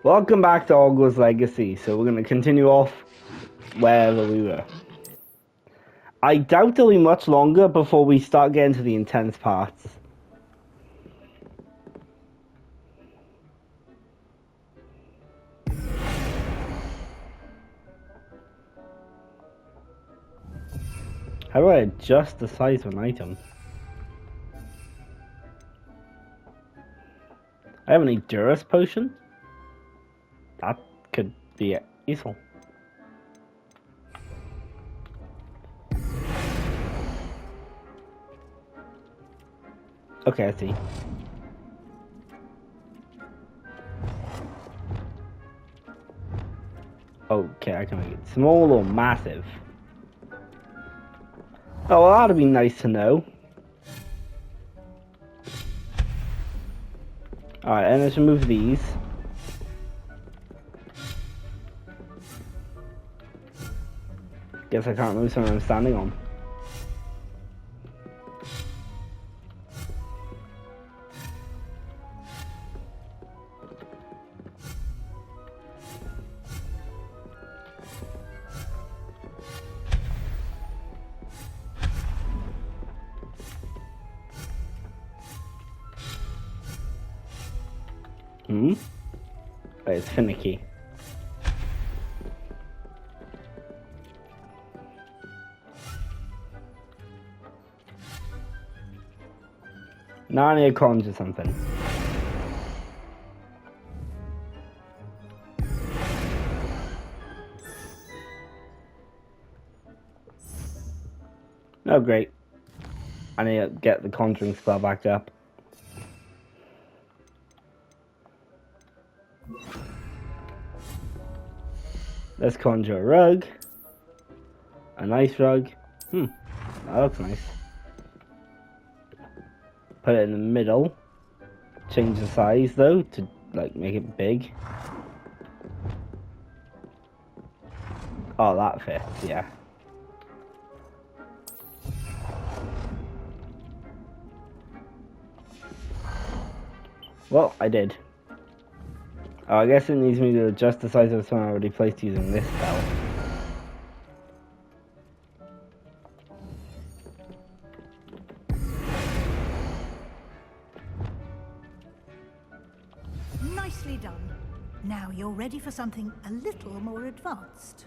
Welcome back to Hogwarts Legacy. So we're going to continue off wherever we were. I doubt it'll be much longer before we start getting to the intense parts. How do I adjust the size of an item? I have an Edurus potion? That could be useful. Okay, I see. Okay, I can make it small or massive. Oh, well, that'd be nice to know. Alright, and let's remove these. Guess I can't move something I'm standing on. But it's finicky. Now I need to conjure something. Oh, great. I need to get the conjuring spell back up. Let's conjure a rug. A nice rug. That looks nice. Put it in the middle. Change the size though to like make it big. Oh, that fits, yeah. Well, I did. Oh, I guess it needs me to adjust the size of the one I already placed using this spell. Nicely done. Now you're ready for something a little more advanced.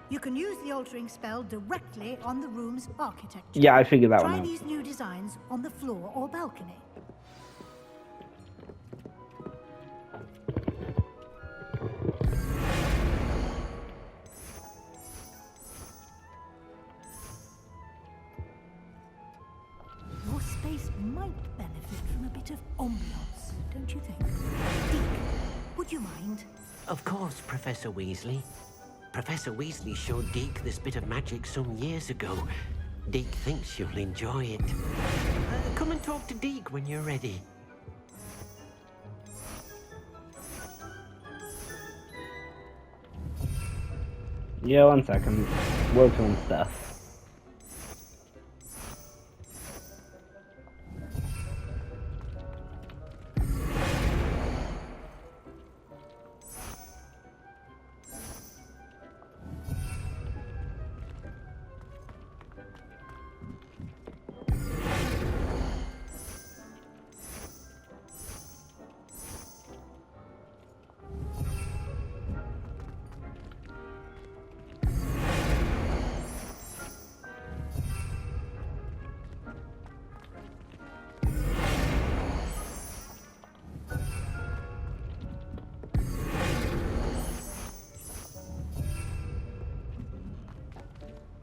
You can use the altering spell directly on the room's architecture. Yeah, I figured that one out. Try these new designs on the floor or balcony. Your space might benefit from a bit of ambiance, don't you think? Deek, would you mind? Of course, Professor Weasley. Professor Weasley showed Deke this bit of magic some years ago. Deke thinks you'll enjoy it. Come and talk to Deke when you're ready. Yeah, 1 second. Working on stuff.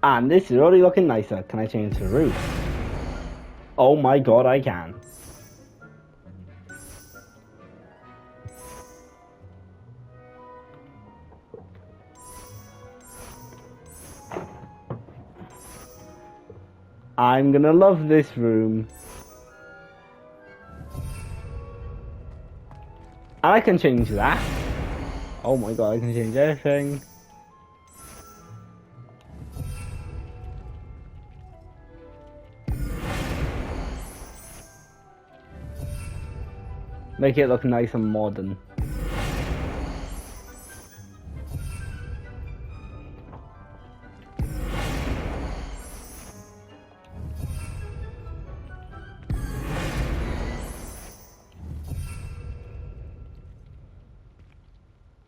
And this is already looking nicer. Can I change the roof? Oh my god, I can. I'm gonna love this room. And I can change that. Oh my god, I can change everything. Make it look nice and modern.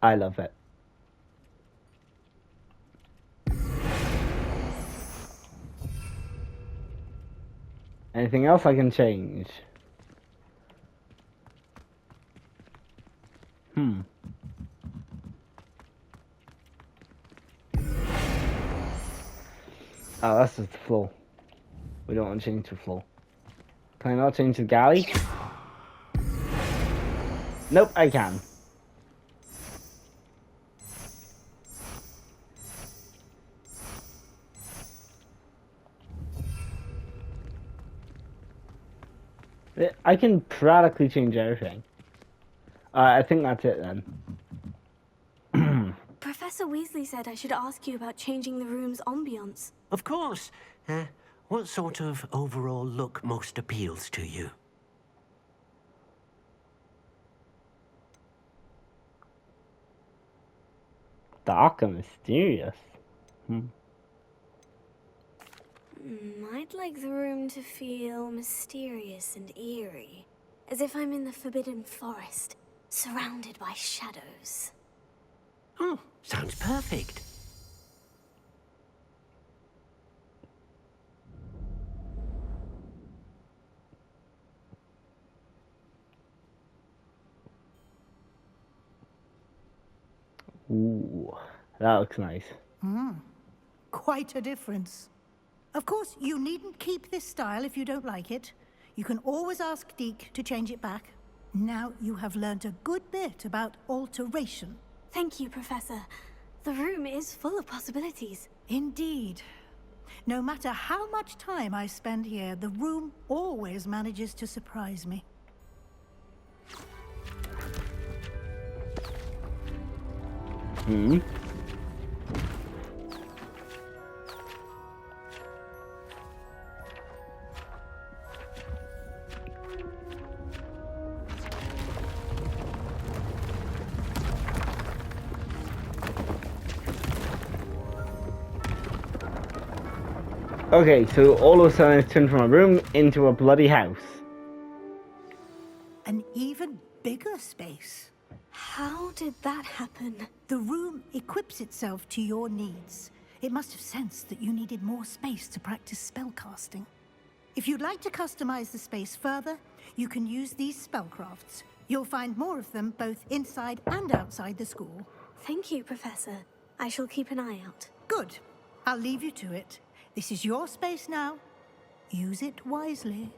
I love it. Anything else I can change? Oh, that's just the floor. We don't want to change the floor. Can I not change the galley? Nope, I can. I can practically change everything. I think that's it then. Professor Weasley said I should ask you about changing the room's ambience. Of course. What sort of overall look most appeals to you? Dark and mysterious. I'd like the room to feel mysterious and eerie, as if I'm in the Forbidden Forest, surrounded by shadows. Oh, sounds perfect. Ooh, that looks nice. Quite a difference. Of course, you needn't keep this style if you don't like it. You can always ask Deek to change it back. Now you have learned a good bit about alteration. Thank you, Professor. The room is full of possibilities. Indeed. No matter how much time I spend here, the room always manages to surprise me. Okay, so all of a sudden it's turned from a room into a bloody house. An even bigger space. How did that happen? The room equips itself to your needs. It must have sensed that you needed more space to practice spellcasting. If you'd like to customize the space further, you can use these spellcrafts. You'll find more of them both inside and outside the school. Thank you, Professor. I shall keep an eye out. Good. I'll leave you to it. This is your space now. Use it wisely.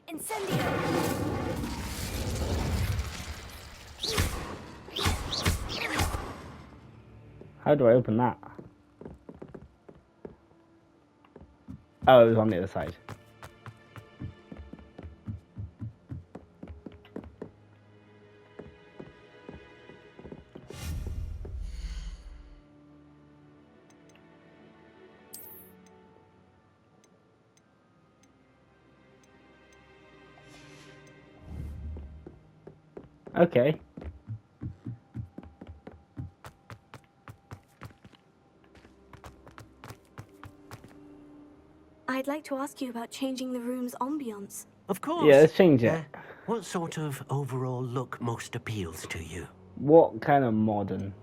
Incendio! How do I open that? Oh, it was on the other side. Okay. I'd like to ask you about changing the room's ambience. Of course. Yeah, let's change it. What sort of overall look most appeals to you? What kind of modern?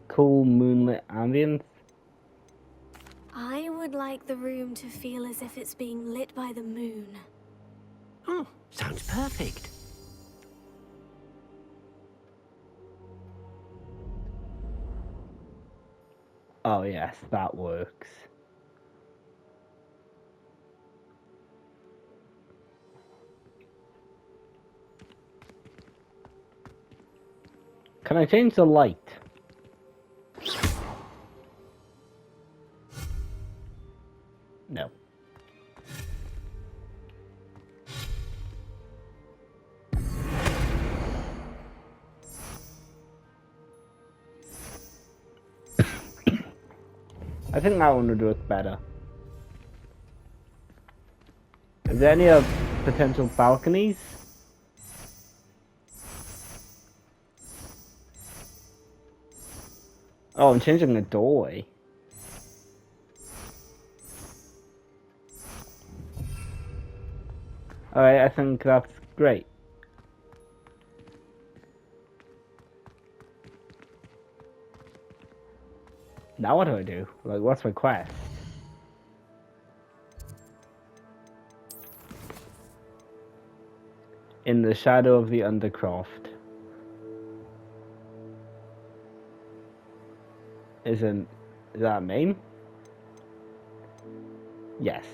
Cool moonlit ambience? I would like the room to feel as if it's being lit by the moon. Oh, sounds perfect. Oh yes, that works. Can I change the light? No. I think that one would work better. Is there any other potential balconies? Oh, I'm changing the doorway. Alright, I think that's great. Now what do I do? Like, what's my quest? In the shadow of the Undercroft. Is that a name? Yes.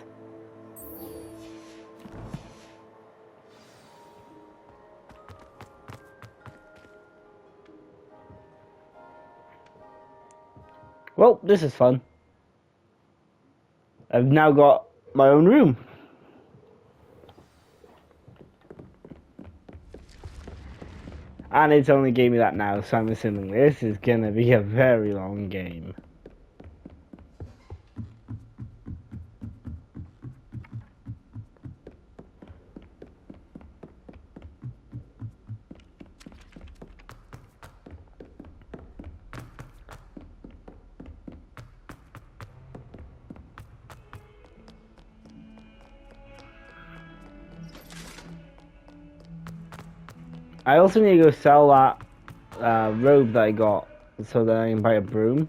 Well, this is fun. I've now got my own room. And it's only gave me that now, so I'm assuming this is gonna be a very long game. I also need to go sell that robe that I got so that I can buy a broom.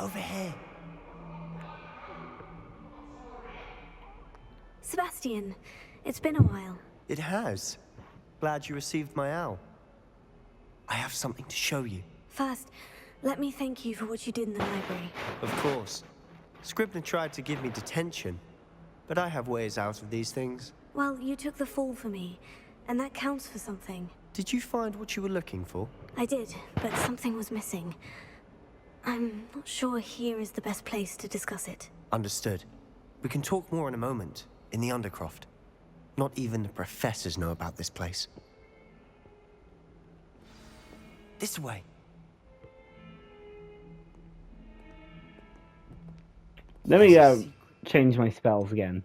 Over here. Sebastian, it's been a while. It has. Glad you received my owl. I have something to show you. First, let me thank you for what you did in the library. Of course. Scribner tried to give me detention, but I have ways out of these things. Well, you took the fall for me, and that counts for something. Did you find what you were looking for? I did, but something was missing. I'm not sure here is the best place to discuss it. Understood. We can talk more in a moment, in the Undercroft. Not even the professors know about this place. This way. Let me change my spells again.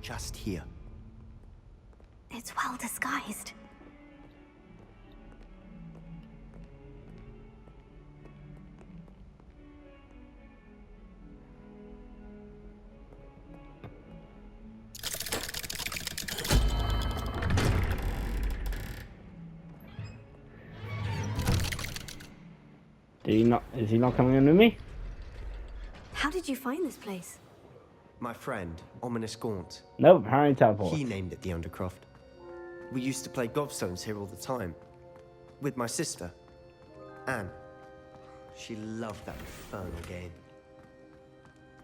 Just here. It's well disguised. Is he not coming in with me? How did you find this place? My friend, Ominous Gaunt. Nope, apparently teleport. He named it the Undercroft. We used to play gobstones here all the time. With my sister, Anne. She loved that infernal game.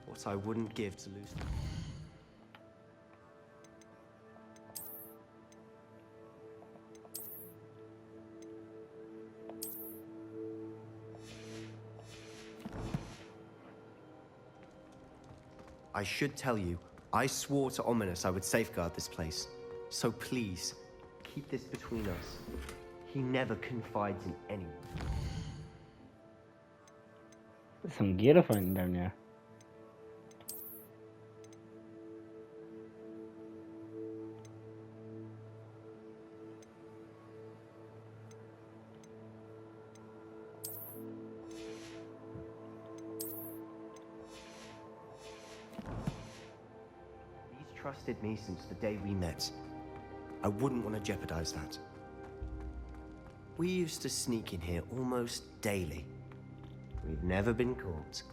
What I wouldn't give to lose. I should tell you, I swore to Ominous I would safeguard this place. So please, keep this between us. He never confides in anyone. There's some gear fighting down there. Trusted me since the day we met. I wouldn't want to jeopardize that. We used to sneak in here almost daily. We've never been caught.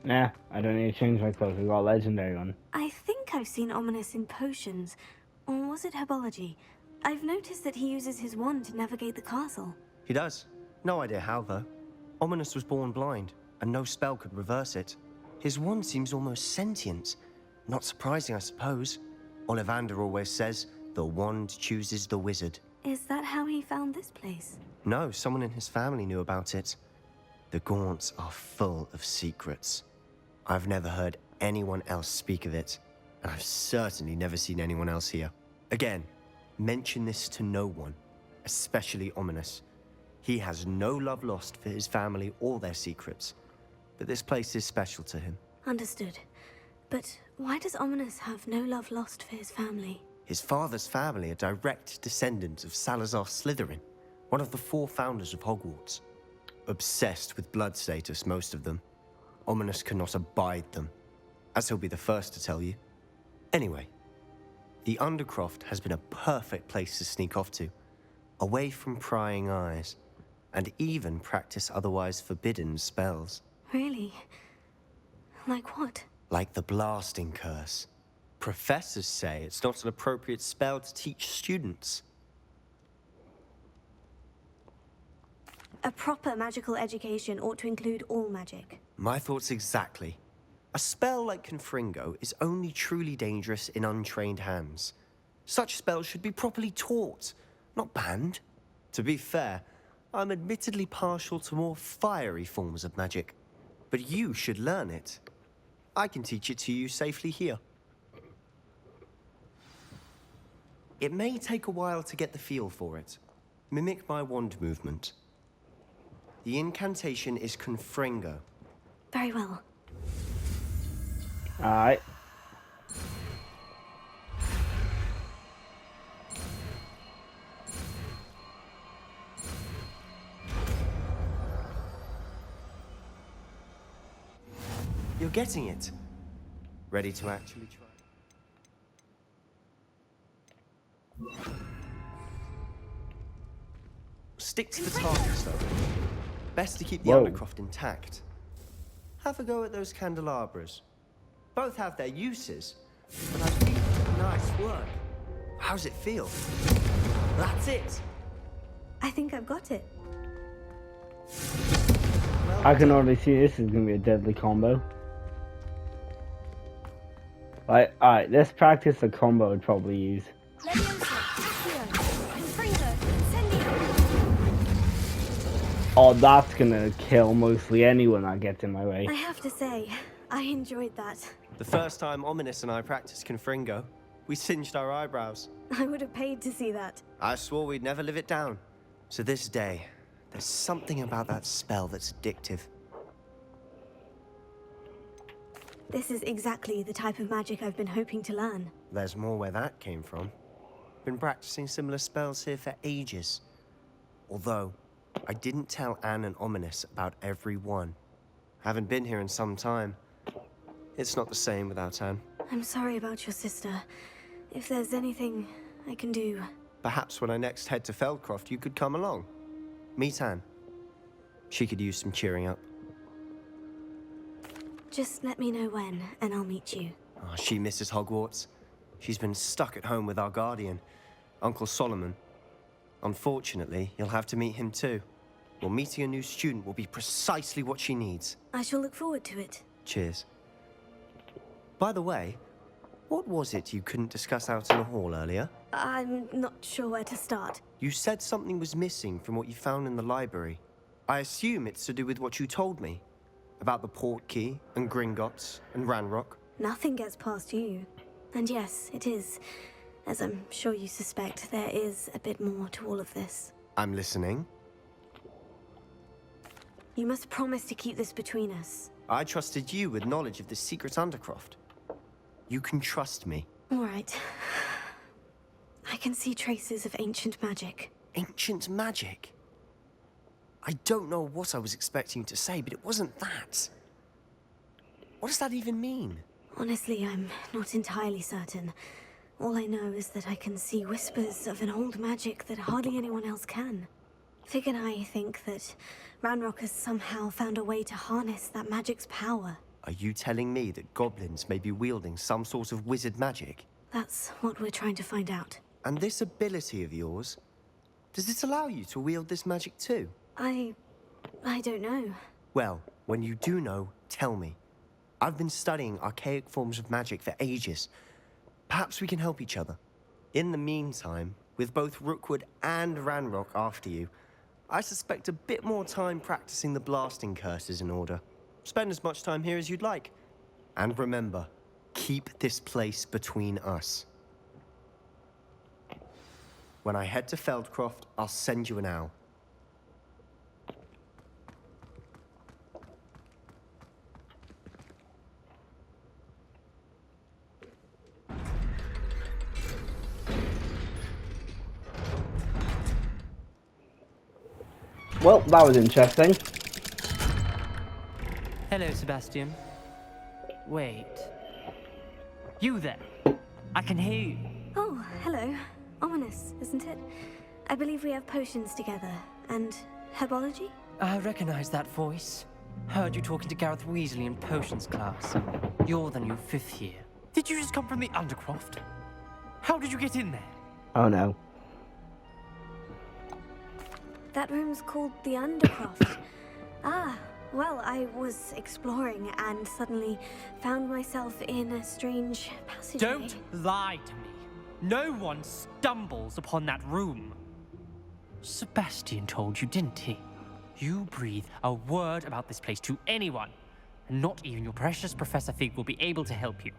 Nah, I don't need to change my clothes. We got a legendary one. I think I've seen Ominous in potions. Or was it herbology? I've noticed that he uses his wand to navigate the castle. He does. No idea how, though. Ominous was born blind, and no spell could reverse it. His wand seems almost sentient. Not surprising, I suppose. Ollivander always says, the wand chooses the wizard. Is that how he found this place? No, someone in his family knew about it. The Gaunts are full of secrets. I've never heard anyone else speak of it, and I've certainly never seen anyone else here. Again, mention this to no one, especially Ominis. He has no love lost for his family or their secrets, but this place is special to him. Understood. But why does Ominis have no love lost for his family? His father's family are direct descendants of Salazar Slytherin, one of the 4 founders of Hogwarts. Obsessed with blood status, most of them. Ominis cannot abide them, as he'll be the first to tell you. Anyway, the Undercroft has been a perfect place to sneak off to, away from prying eyes, and even practice otherwise forbidden spells. Really? Like what? Like the Blasting Curse. Professors say it's not an appropriate spell to teach students. A proper magical education ought to include all magic. My thoughts exactly. A spell like Confringo is only truly dangerous in untrained hands. Such spells should be properly taught, not banned. To be fair, I'm admittedly partial to more fiery forms of magic, but you should learn it. I can teach it to you safely here. It may take a while to get the feel for it. Mimic my wand movement. The incantation is Confringo. Very well. Alright. You're getting it. Ready to actually try? Stick to the targets, though. Best to keep the Whoa. Undercroft intact. Have a go at those candelabras. Both have their uses, but I think nice work. How's it feel? That's it. I think I've got it. Well I can done. already see this is going to be a deadly combo. Alright, let's practice the combo I'd probably use. Leviosa, Accio, Confringo, Incendio. Oh, that's going to kill mostly anyone that gets in my way. I have to say, I enjoyed that. The first time Ominis and I practiced Confringo, we singed our eyebrows. I would have paid to see that. I swore we'd never live it down. To this day, there's something about that spell that's addictive. This is exactly the type of magic I've been hoping to learn. There's more where that came from. Been practicing similar spells here for ages. Although, I didn't tell Anne and Ominis about every one. Haven't been here in some time. It's not the same without Anne. I'm sorry about your sister. If there's anything I can do... Perhaps when I next head to Feldcroft, you could come along. Meet Anne. She could use some cheering up. Just let me know when, and I'll meet you. Oh, she misses Hogwarts. She's been stuck at home with our guardian, Uncle Solomon. Unfortunately, you'll have to meet him too. Well, meeting a new student will be precisely what she needs. I shall look forward to it. Cheers. By the way, what was it you couldn't discuss out in the hall earlier? I'm not sure where to start. You said something was missing from what you found in the library. I assume it's to do with what you told me. About the Portkey, and Gringotts, and Ranrock. Nothing gets past you. And yes, it is. As I'm sure you suspect, there is a bit more to all of this. I'm listening. You must promise to keep this between us. I trusted you with knowledge of the secret Undercroft. You can trust me. All right. I can see traces of ancient magic. Ancient magic? I don't know what I was expecting you to say, but it wasn't that. What does that even mean? Honestly, I'm not entirely certain. All I know is that I can see whispers of an old magic that hardly anyone else can. Fig and I think that Ranrock has somehow found a way to harness that magic's power. Are you telling me that goblins may be wielding some sort of wizard magic? That's what we're trying to find out. And this ability of yours, does it allow you to wield this magic too? I don't know. Well, when you do know, tell me. I've been studying archaic forms of magic for ages. Perhaps we can help each other. In the meantime, with both Rookwood and Ranrock after you, I suspect a bit more time practicing the blasting curse is in order. Spend as much time here as you'd like. And remember, keep this place between us. When I head to Feldcroft, I'll send you an owl. Well, that was interesting. Hello, Sebastian. Wait. You there? I can hear you. Oh, hello. Ominous, isn't it? I believe we have potions together. And herbology? I recognize that voice. Heard you talking to Gareth Weasley in potions class. You're the new 5th year. Did you just come from the Undercroft? How did you get in there? Oh no. That room's called the Undercroft. Ah, well, I was exploring and suddenly found myself in a strange passageway. Don't lie to me. No one stumbles upon that room. Sebastian told you, didn't he? You breathe a word about this place to anyone, and not even your precious Professor Fig will be able to help you.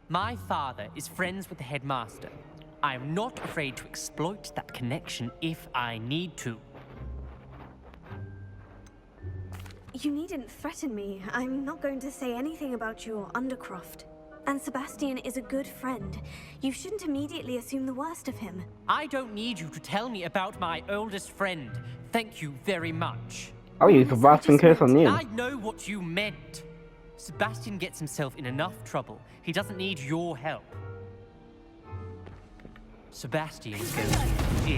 My father is friends with the headmaster. I am not afraid to exploit that connection if I need to. You needn't threaten me. I'm not going to say anything about your Undercroft. And Sebastian is a good friend. You shouldn't immediately assume the worst of him. I don't need you to tell me about my oldest friend. Thank you very much. I'll use the blasting curse on you. I know what you meant. Sebastian gets himself in enough trouble. He doesn't need your help. Sebastian's going to be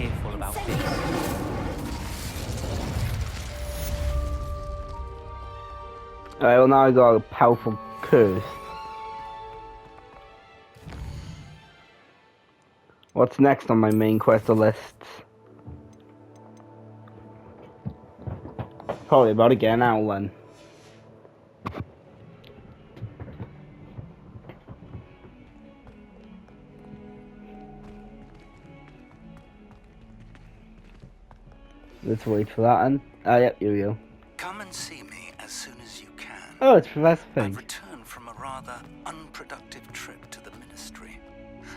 fearful about this. Alright, well now I got a powerful curse. What's next on my main quest list? Probably about to get an owl then. Let's wait for that and yep, here we go. Come and see me as soon as you can. Oh, it's Professor I've Fig. returned from a rather unproductive trip to the Ministry,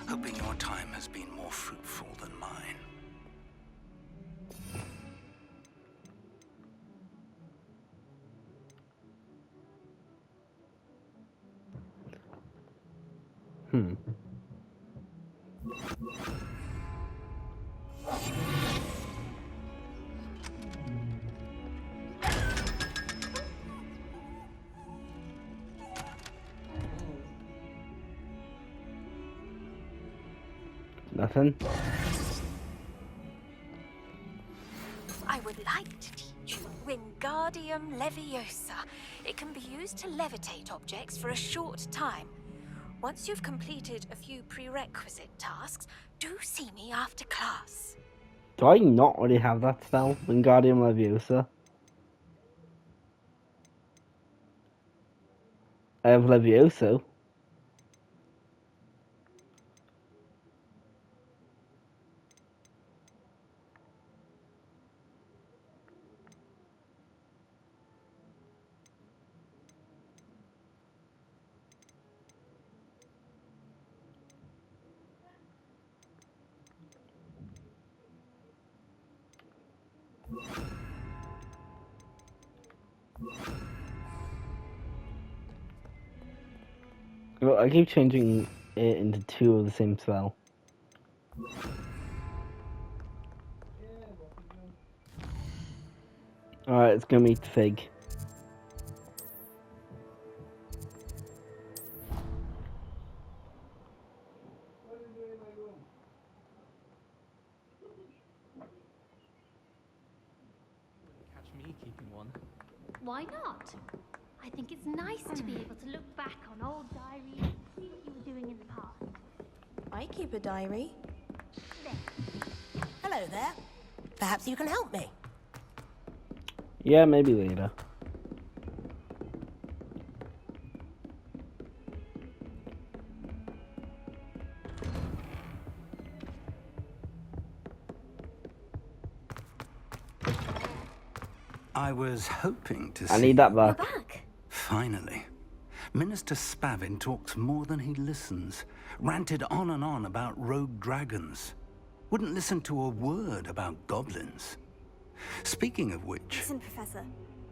hoping your time has been more fruitful than mine. Nothing. I would like to teach you Wingardium Leviosa. It can be used to levitate objects for a short time. Once you've completed a few prerequisite tasks, do see me after class. Do I not already have that spell? Wingardium Leviosa? I have Levioso. Well, I keep changing it into two of the same spell. Alright, it's gonna meet Fig. Catch me keeping one. Why not? I think it's nice to be able to look back on old diaries and see what you were doing in the past. I keep a diary. Hello there. Perhaps you can help me. Yeah, maybe later. I was hoping to see... I need that You're back. back. Finally. Minister Spavin talks more than he listens. Ranted on and on about rogue dragons. Wouldn't listen to a word about goblins. Speaking of which... Listen, Professor.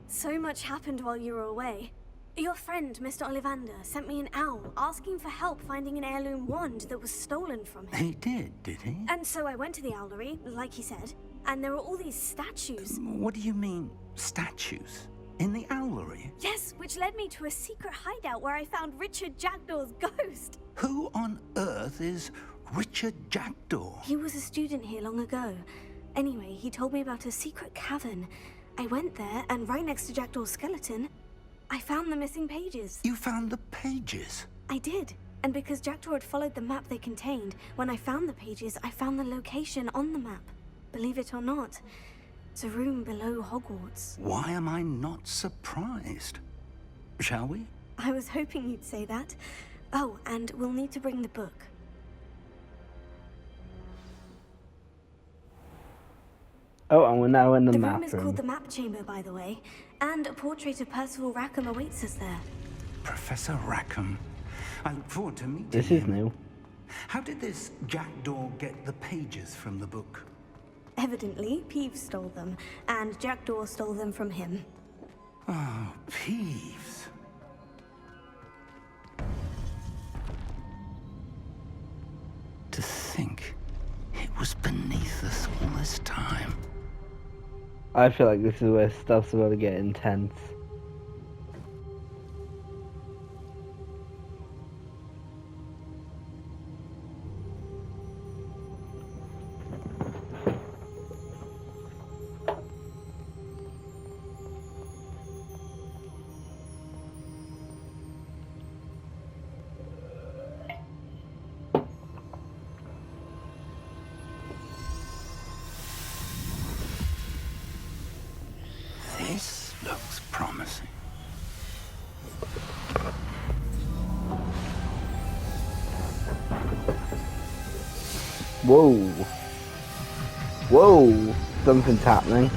So much happened while you were away. Your friend, Mr. Ollivander, sent me an owl asking for help finding an heirloom wand that was stolen from him. He did he? And so I went to the owlery, like he said, and there were all these statues. What do you mean, statues? In the owlery? Yes, which led me to a secret hideout where I found Richard Jackdaw's ghost. Who on earth is Richard Jackdaw? He was a student here long ago. Anyway, he told me about a secret cavern. I went there, and right next to Jackdaw's skeleton, I found the missing pages. You found the pages? I did. And because Jackdaw had followed the map they contained, when I found the pages, I found the location on the map. Believe it or not, it's a room below Hogwarts. Why am I not surprised? Shall we? I was hoping you'd say that. Oh, and we'll need to bring the book. Oh, and we're now in the The map room is room. called the Map Chamber, by the way, and a portrait of Percival Rackham awaits us there. Professor Rackham. I look forward to meeting This is him. new. How did this Jackdaw get the pages from the book? Evidently, Peeves stole them, and Jackdaw stole them from him. Oh, Peeves. To think it was beneath us all this time. I feel like this is where stuff's about to get intense. This looks promising. Whoa. Whoa. Something's happening.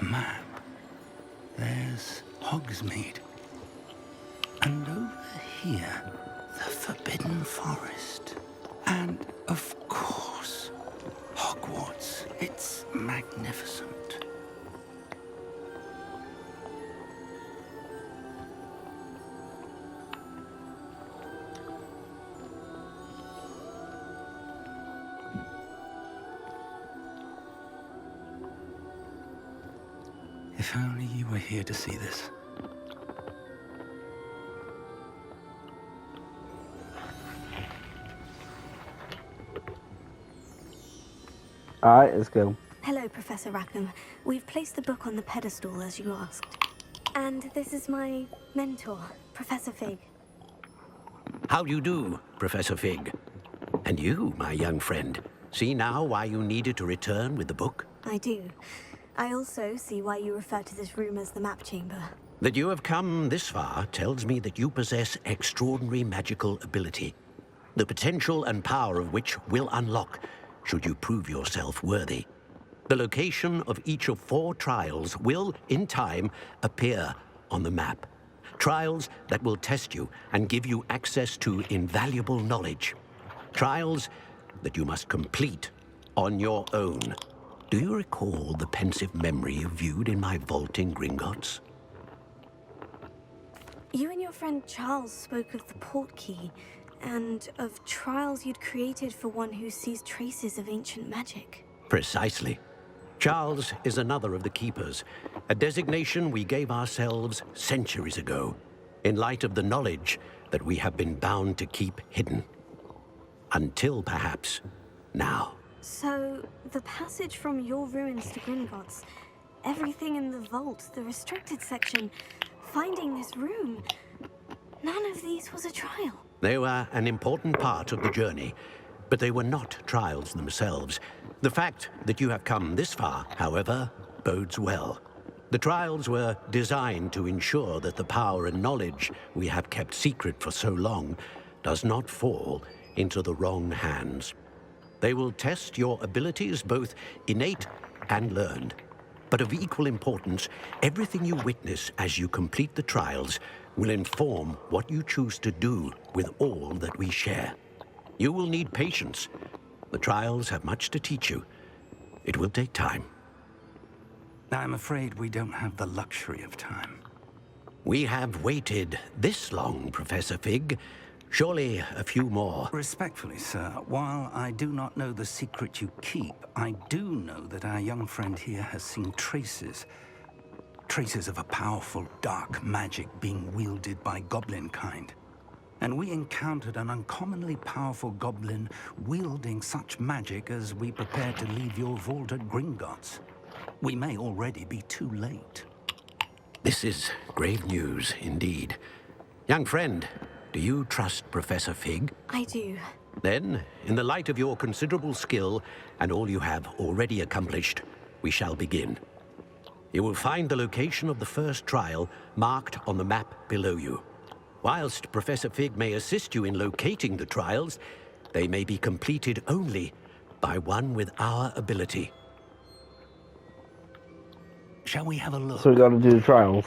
A map. There's Hogsmeade. And over here, the Forbidden Forest. And, of course, Hogwarts. It's magnificent. If only you were here to see this. Alright, let's go. Hello, Professor Rackham. We've placed the book on the pedestal, as you asked. And this is my mentor, Professor Fig. How do you do, Professor Fig? And you, my young friend, see now why you needed to return with the book? I do. I also see why you refer to this room as the Map Chamber. That you have come this far tells me that you possess extraordinary magical ability, the potential and power of which will unlock should you prove yourself worthy. The location of each of 4 trials will, in time, appear on the map. Trials that will test you and give you access to invaluable knowledge. Trials that you must complete on your own. Do you recall the pensive memory you viewed in my vault in Gringotts? You and your friend Charles spoke of the Portkey, and of trials you'd created for one who sees traces of ancient magic. Precisely. Charles is another of the Keepers, a designation we gave ourselves centuries ago, in light of the knowledge that we have been bound to keep hidden. Until, perhaps, now. So, the passage from your ruins to Gringotts, everything in the vault, the restricted section, finding this room, none of these was a trial. They were an important part of the journey, but they were not trials themselves. The fact that you have come this far, however, bodes well. The trials were designed to ensure that the power and knowledge we have kept secret for so long does not fall into the wrong hands. They will test your abilities, both innate and learned. But of equal importance, everything you witness as you complete the trials will inform what you choose to do with all that we share. You will need patience. The trials have much to teach you. It will take time. I'm afraid we don't have the luxury of time. We have waited this long, Professor Fig. Surely a few more. Respectfully, sir, while I do not know the secret you keep, I do know that our young friend here has seen traces of a powerful dark magic being wielded by goblin kind. And we encountered an uncommonly powerful goblin wielding such magic as we prepare to leave your vault at Gringotts. We may already be too late. This is grave news indeed. Young friend, do you trust Professor Fig? I do. Then, in the light of your considerable skill and all you have already accomplished, we shall begin. You will find the location of the first trial marked on the map below you. Whilst Professor Fig may assist you in locating the trials, they may be completed only by one with our ability. Shall we have a look? So we got to do the trials.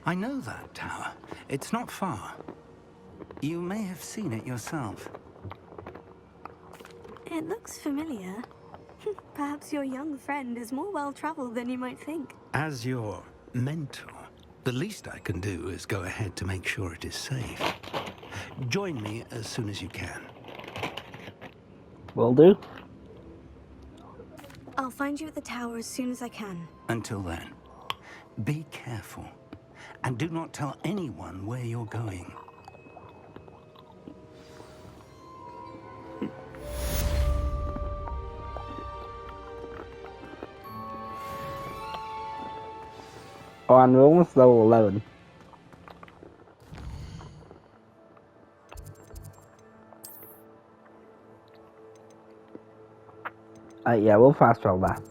I know that tower. It's not far. You may have seen it yourself. It looks familiar. Perhaps your young friend is more well-traveled than you might think. As your mentor, the least I can do is go ahead to make sure it is safe. Join me as soon as you can. Will do. I'll find you at the tower as soon as I can. Until then, be careful. And do not tell anyone where you're going. Oh, and we're almost level 11. Yeah, we'll fast travel that.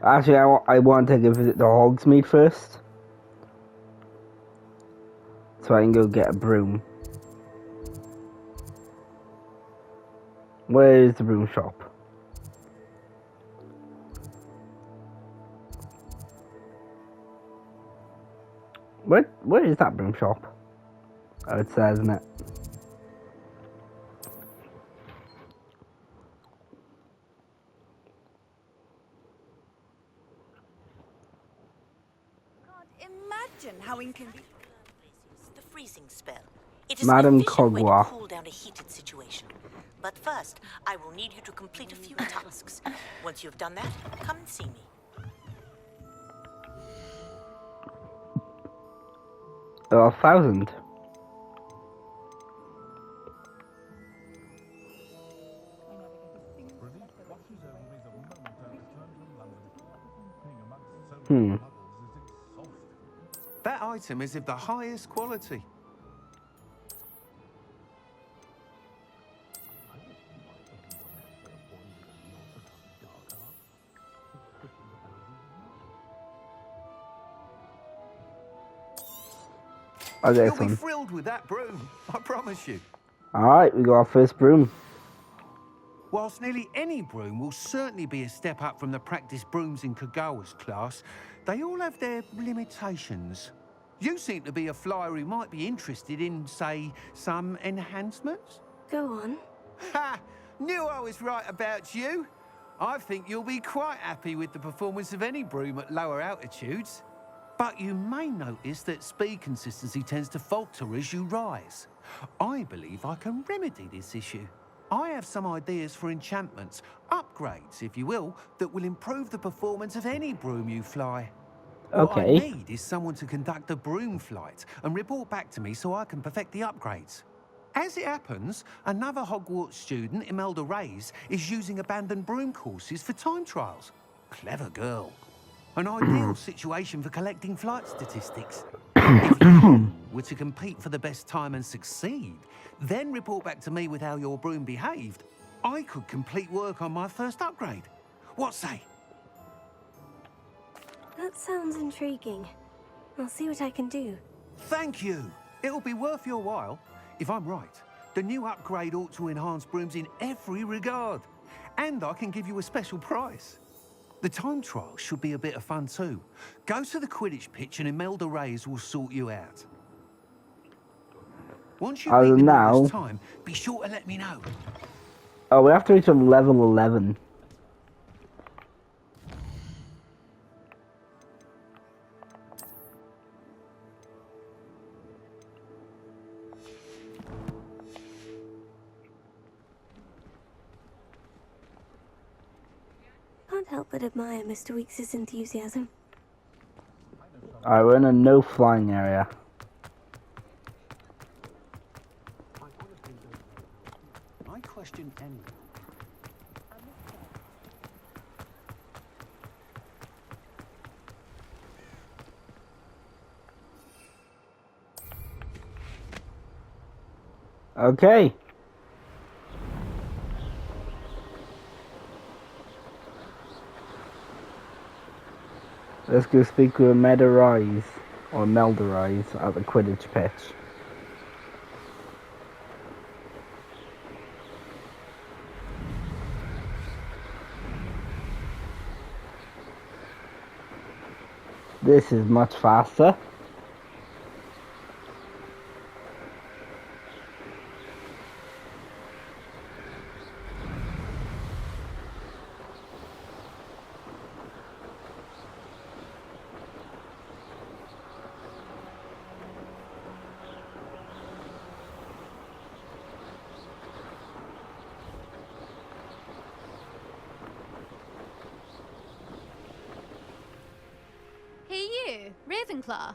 Actually, I want to take a visit to Hogsmeade first. So I can go get a broom. Where is the broom shop? Where is that broom shop? Oh, it says, isn't it? Imagine how inconvenient the freezing spell. It is Madam an efficient way to Kogwa. cool down a heated situation. But first, I will need you to complete a few tasks. Once you've done that, come and see me. Oh, 1,000. That item is of the highest quality. I'll get You'll be some. thrilled with that broom, I promise you. Alright, we got our first broom. Whilst nearly any broom will certainly be a step up from the practice brooms in Kagawa's class, they all have their limitations. You seem to be a flyer who might be interested in, say, some enhancements? Go on. Ha! Knew I was right about you. I think you'll be quite happy with the performance of any broom at lower altitudes. But you may notice that speed consistency tends to falter as you rise. I believe I can remedy this issue. I have some ideas for enchantments, upgrades, if you will, that will improve the performance of any broom you fly. What I Okay. need is someone to conduct a broom flight and report back to me so I can perfect the upgrades. As it happens, another Hogwarts student, Imelda Reyes, is using abandoned broom courses for time trials. Clever girl. An ideal situation for collecting flight statistics. If you were to compete for the best time and succeed, then report back to me with how your broom behaved, I could complete work on my first upgrade. What say? That sounds intriguing. I'll see what I can do. Thank you. It'll be worth your while. If I'm right, the new upgrade ought to enhance brooms in every regard. And I can give you a special price. The time trial should be a bit of fun too. Go to the Quidditch pitch and Imelda Reyes will sort you out. Once you beat the this time, be sure to let me know. Oh, we have to reach a level 11. Can't help but admire Mr. Weeks' enthusiasm. Alright, we're in a no flying area. I question anyone. Okay. Let's go speak with Imelda Reyes, or Imelda Reyes, at the Quidditch pitch. This is much faster. Hey you, Ravenclaw.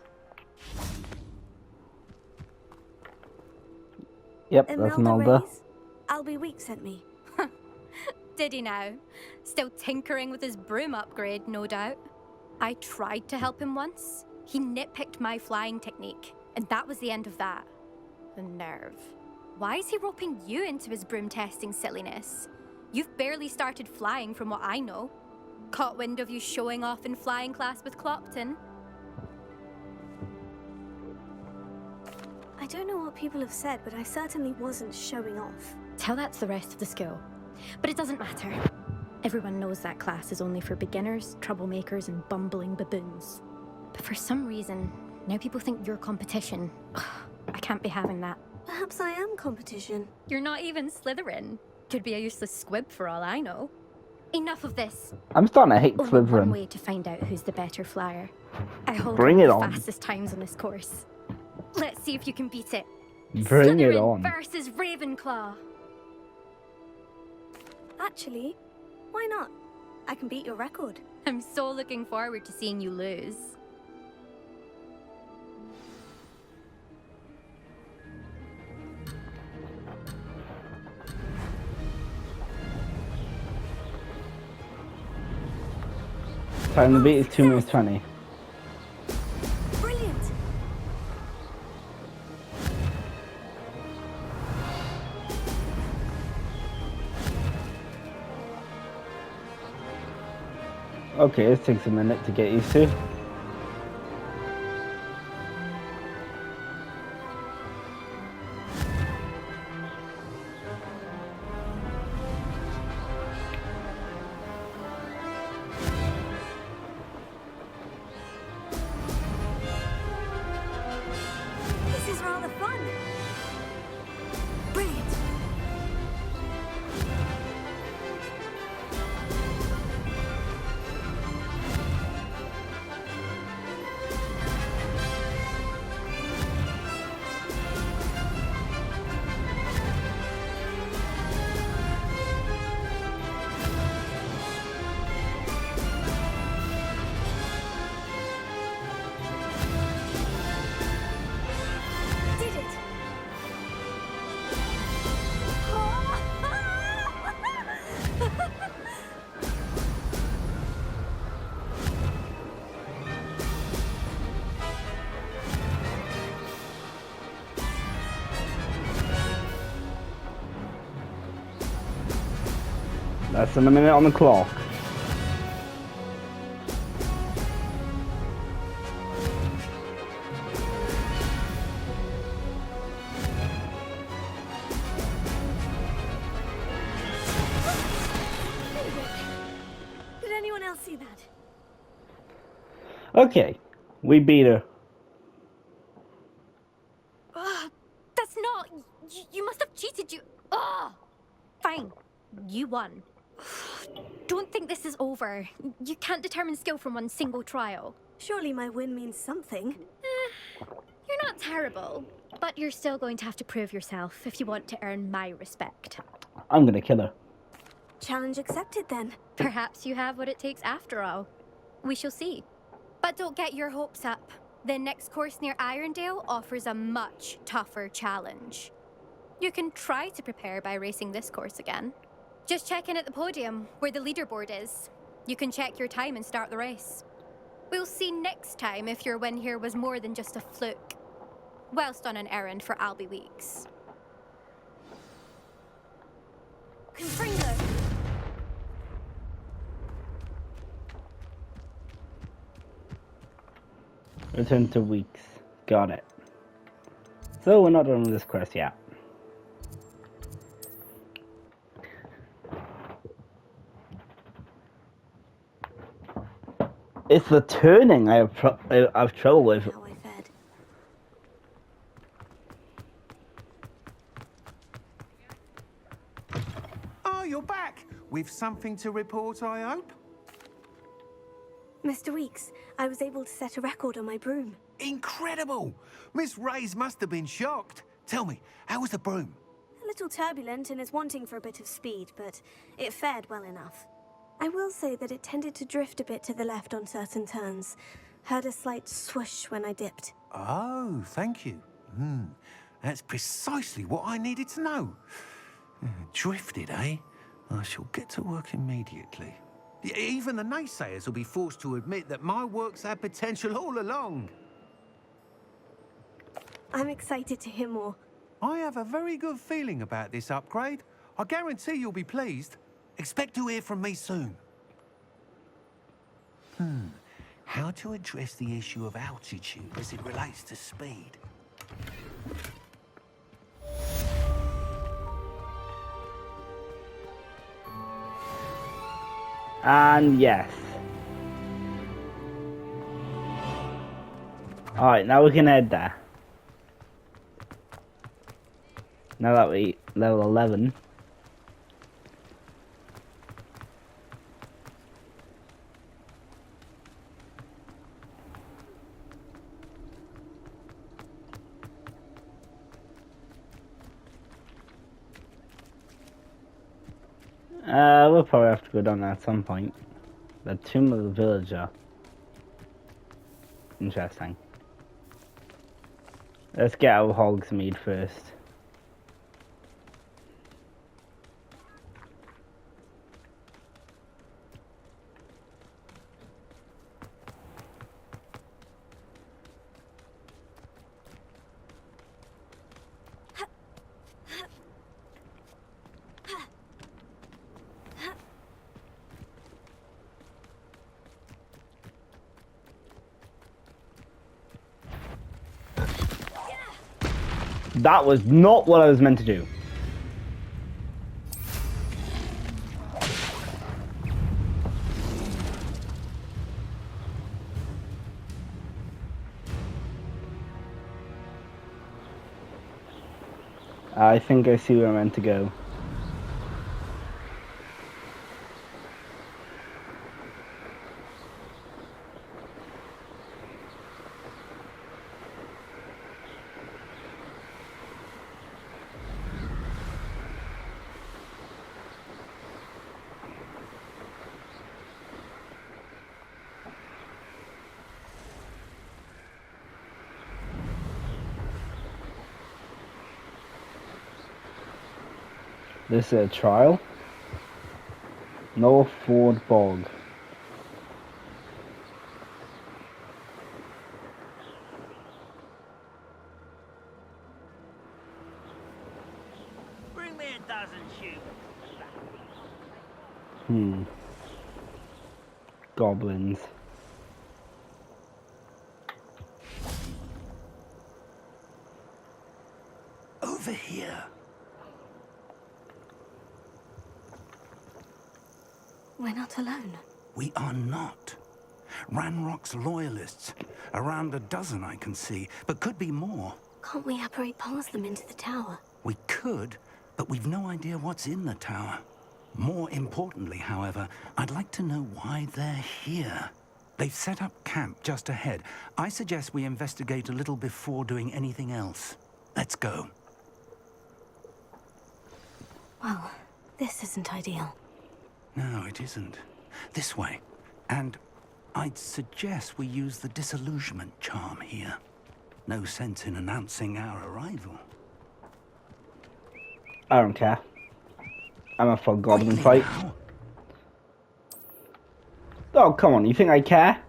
Yep, that's Imelda. Albie Weeks sent me. Did he now? Still tinkering with his broom upgrade, no doubt. I tried to help him once. He nitpicked my flying technique, and that was the end of that. The nerve. Why is he roping you into his broom testing silliness? You've barely started flying from what I know. Caught wind of you showing off in flying class with Clopton? I don't know what people have said, but I certainly wasn't showing off. Tell that to the rest of the school. But it doesn't matter. Everyone knows that class is only for beginners, troublemakers, and bumbling baboons. But for some reason, now people think you're competition. I can't be having that. Perhaps I am competition. You're not even Slytherin. Could be a useless squib for all I know. Enough of this. I'm starting to hate Only one Slytherin. way to find out who's the better flyer. I hold Bring one it of the on. fastest times on this course. Let's see if you can beat it. Bring it Slytherin on. versus Ravenclaw. Actually, why not? I can beat your record. I'm so looking forward to seeing you lose. Time to beat is 2 minutes 20. Brilliant! Okay, this takes a minute to get used to. This is rather fun. Brilliant. Less than a minute on the clock. Did anyone else see that? Okay, we beat her. That's not. You must have cheated. Fine. You won. Don't think this is over. You can't determine skill from one single trial. Surely my win means something. You're not terrible, but you're still going to have to prove yourself if you want to earn my respect. I'm gonna kill her. Challenge accepted then. Perhaps you have what it takes after all. We shall see. But don't get your hopes up. The next course near Irondale offers a much tougher challenge. You can try to prepare by racing this course again. Just check in at the podium, where the leaderboard is. You can check your time and start the race. We'll see next time if your win here was more than just a fluke. Whilst on an errand for Albie Weeks. Confringo! Return to Weeks. Got it. So we're not done with this quest yet. It's the turning I've trouble with. How I fed. Oh, you're back! With something to report, I hope? Mr. Weeks, I was able to set a record on my broom. Incredible! Miss Reyes must have been shocked. Tell me, how was the broom? A little turbulent and is wanting for a bit of speed, but it fared well enough. I will say that it tended to drift a bit to the left on certain turns. Heard a slight swoosh when I dipped. Oh, thank you. That's precisely what I needed to know. Drifted, eh? I shall get to work immediately. Even the naysayers will be forced to admit that my work's had potential all along. I'm excited to hear more. I have a very good feeling about this upgrade. I guarantee you'll be pleased. Expect to hear from me soon. How to address the issue of altitude as it relates to speed? And yes. Alright, now we can head there. Now that we level 11. We'll probably have to go down there at some point. The Tomb of the Villager. Interesting. Let's get out of Hogsmeade first. That was not what I was meant to do. I think I see where I'm meant to go. This is a trial. Northford Bog. Bring me a dozen shoes. Goblins. Over here. We're not alone. We are not. Ranrock's loyalists. Around a dozen I can see, but could be more. Can't we apparate past them into the tower? We could, but we've no idea what's in the tower. More importantly, however, I'd like to know why they're here. They've set up camp just ahead. I suggest we investigate a little before doing anything else. Let's go. Well, this isn't ideal. No, it isn't. This way. And I'd suggest we use the disillusionment charm here. No sense in announcing our arrival. I don't care. I'm up for a goblin fight. Oh, come on, you think I care?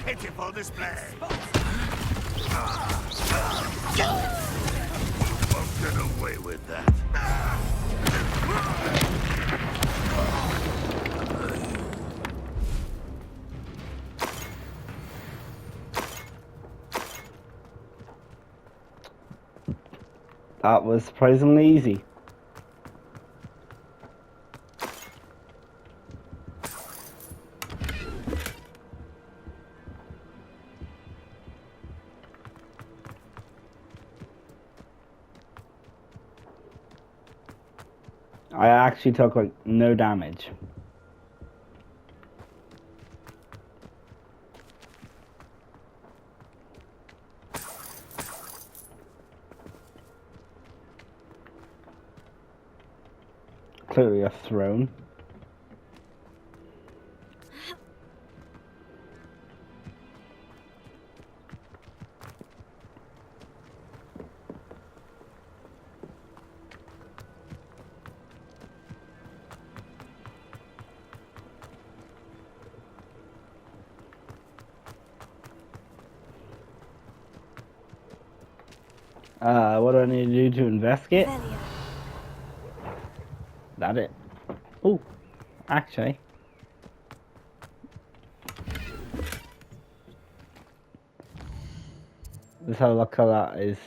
Pitiful display. Won't get away with that. That was surprisingly easy. I actually took like no damage. Clearly a throne. What do I need to do to investigate? That it? Oh, actually. Let's have a look how that is.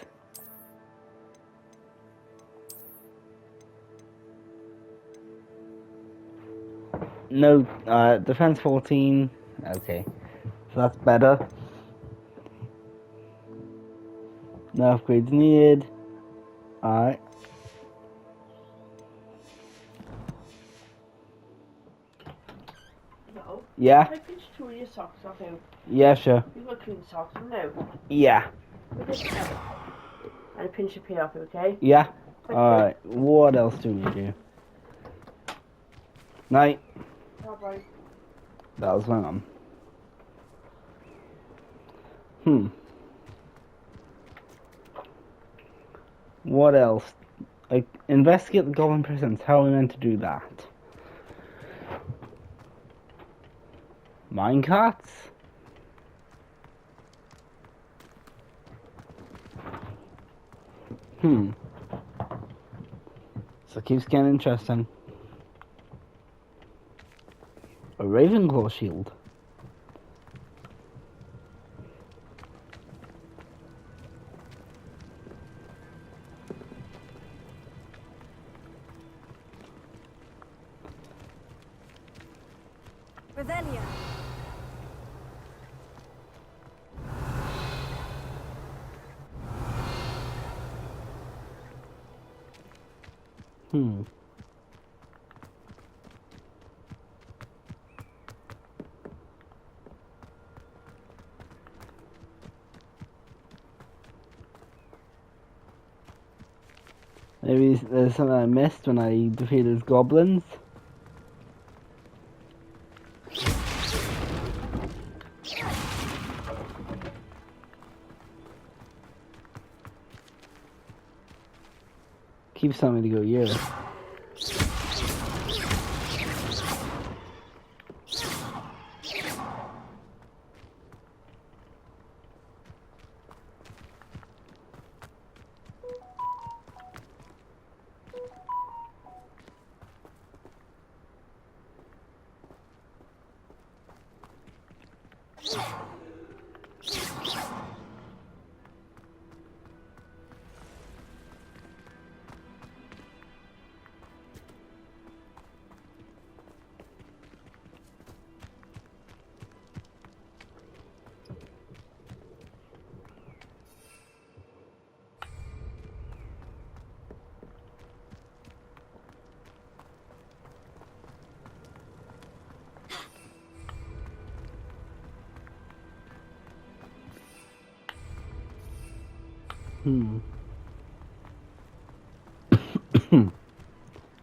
No, defense 14. Okay, so that's better. No upgrades needed. Alright. No. Yeah? Can I pinch two of your socks off him? Yeah, sure. You've got clean socks, no? Yeah. And pinch your pee off him, okay? Yeah? Alright, what else do we do? Night. Bye-bye. That was my mum. What else? Like, investigate the goblin prisons. How are we meant to do that? Minecarts? So it keeps getting interesting. A Ravenclaw shield. Revelia. Maybe there's something I missed when I defeated goblins. keeps telling me to go here.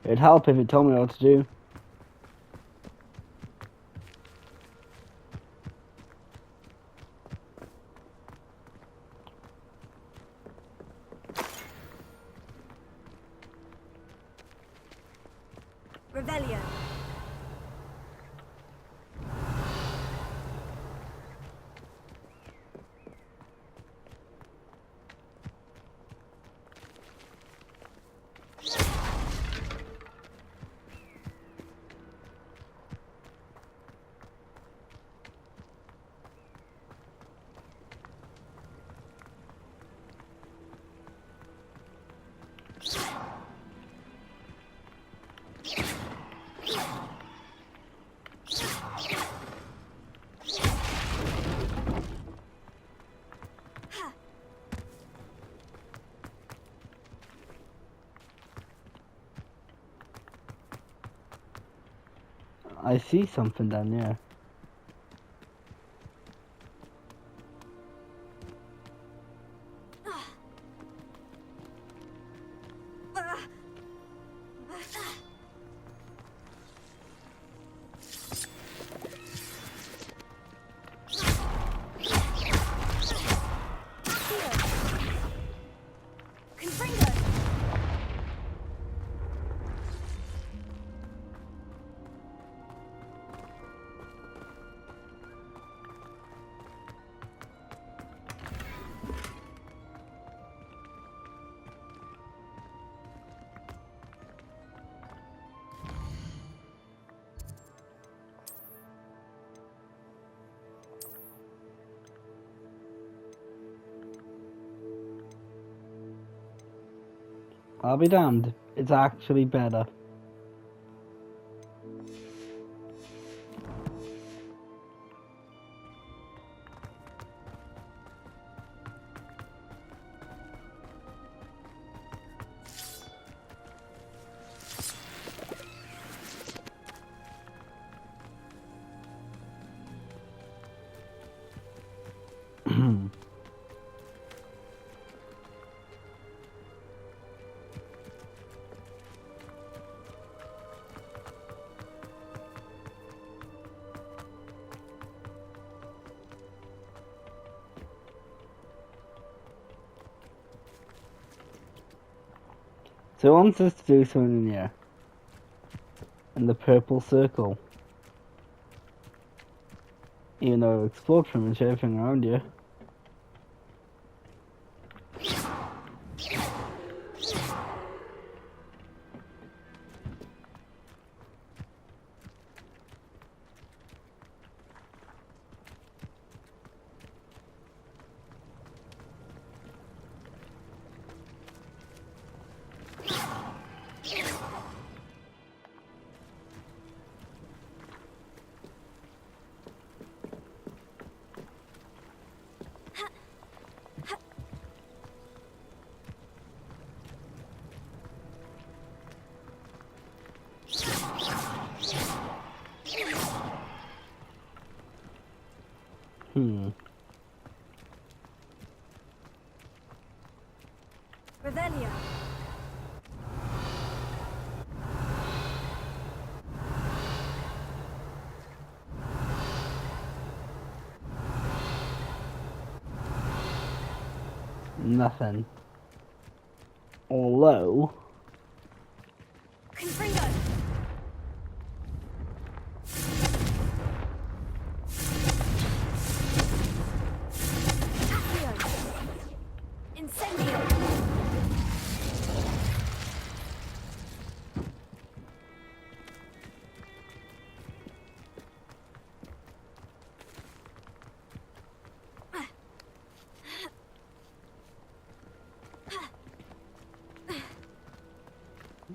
It'd help if it told me what to do. Revelio. I see something down there. I'll be damned. It's actually better. So it wants us to do something in here. In the purple circle. Even though it'll explode pretty much everything around you. Revelio. Nothing. Although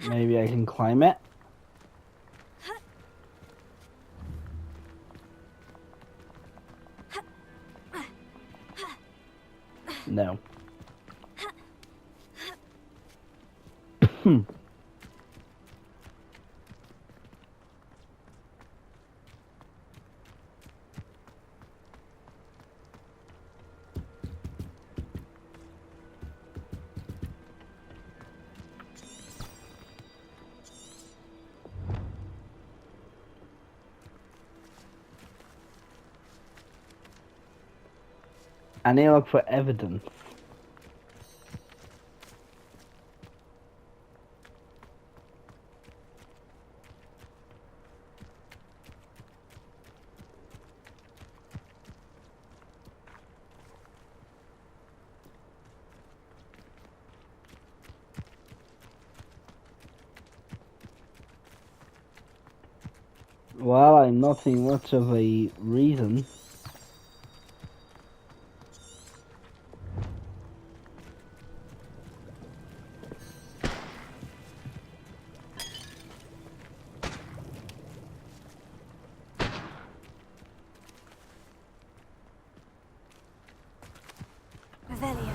Maybe I can climb it. No. I need to look for evidence. Well, I'm not seeing much of a reason. Revelio.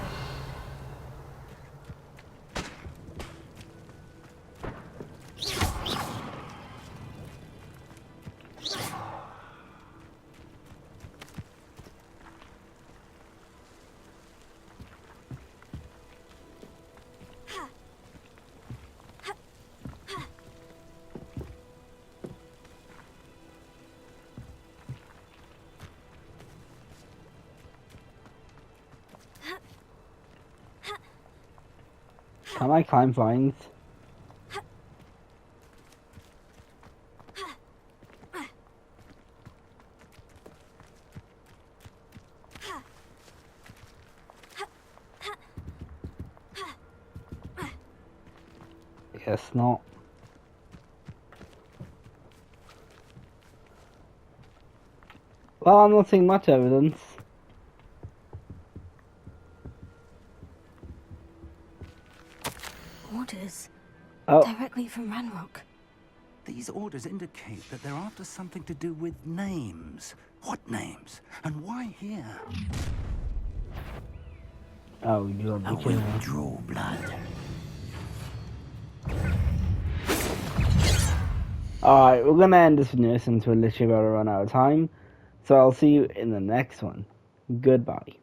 Can I climb vines? Guess not. Well, I'm not seeing much evidence. Orders. Oh. Directly from Ranrock. These orders indicate that they're after something to do with names. What names? And why here? Oh, you got I to kidding will me. draw blood. Alright, we're gonna end this video since we're literally about to run out of time. So I'll see you in the next one. Goodbye.